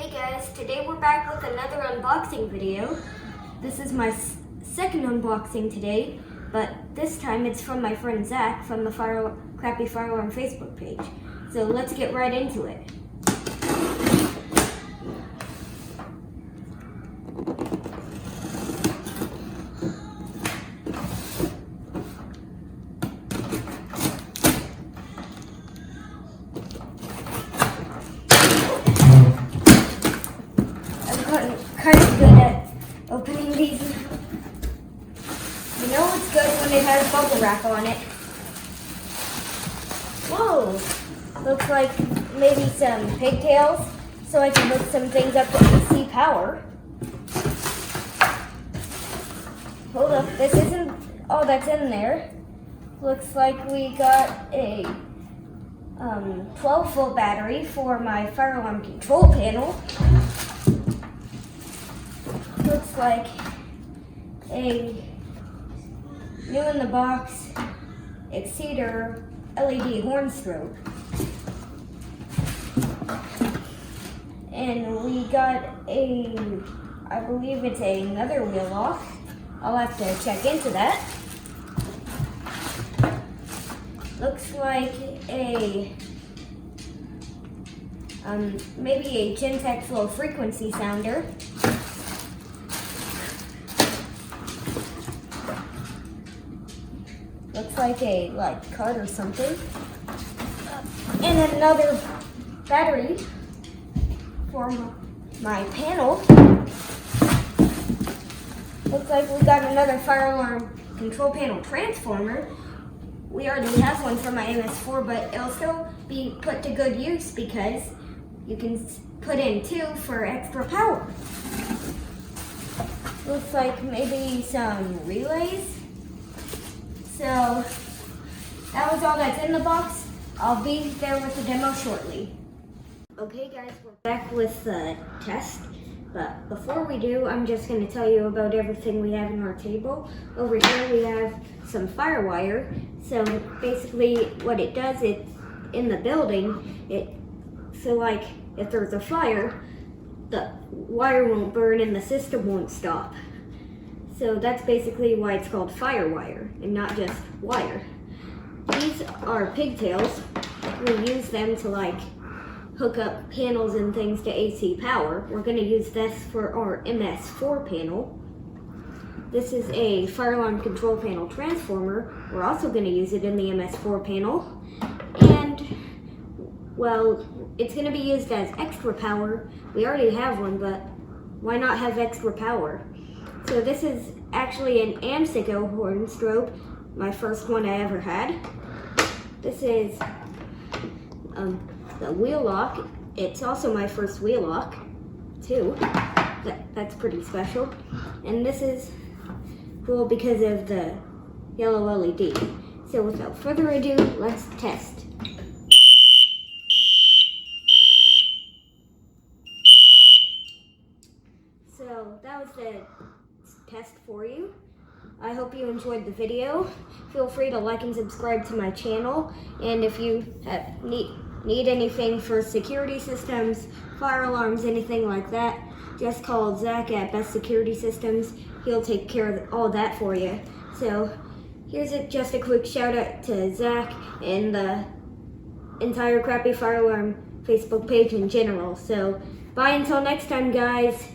Hey guys, today we're back with another unboxing video. This is my second unboxing today, but this time it's from my friend Zach from the Crappy Fire Alarm Facebook page. So let's get right into it. Kind of good at opening these. You know it's good when it has bubble wrap on it. Whoa! Looks like maybe some pigtails, so I can hook some things up to AC power. Hold up, this isn't all that's in there. Looks like we got a 12-volt battery for my fire alarm control panel. Looks like a new in the box Anseco LED horn strobe. And we got I believe it's another Wheelock. I'll have to check into that. Looks like maybe a Gentex low frequency sounder. Looks like a card or something. And then another battery for my panel. Looks like we got another fire alarm control panel transformer. We already have one for my MS4, but it'll still be put to good use because you can put in two for extra power. Looks like maybe some relays. So that was all that's in the box. I'll be there with the demo shortly. Okay guys, we're back with the test. But before we do, I'm just going to tell you about everything we have in our table. Over here we have some fire wire. So basically what it does, it's in the building, so like if there's a fire, the wire won't burn and the system won't stop. So that's basically why it's called fire wire and not just wire. These are pigtails. We use them to hook up panels and things to AC power. We're going to use this for our MS4 panel. This is a fire alarm control panel transformer. We're also going to use it in the MS4 panel. And, well, it's going to be used as extra power. We already have one, but why not have extra power? So this is actually an Anseco horn strobe, my first one I ever had. This is the Wheelock. It's also my first Wheelock, too. That's pretty special. And this is cool because of the yellow LED. So without further ado, let's test. So that was the test for you. I hope you enjoyed the video. Feel free to like and subscribe to my channel. And if you need anything for security systems, fire alarms, anything like that, just call Zach at Best Security Systems. He'll take care of all that for you. So here's just a quick shout out to Zach and the entire Crappy Fire Alarm Facebook page in general. So bye until next time, guys.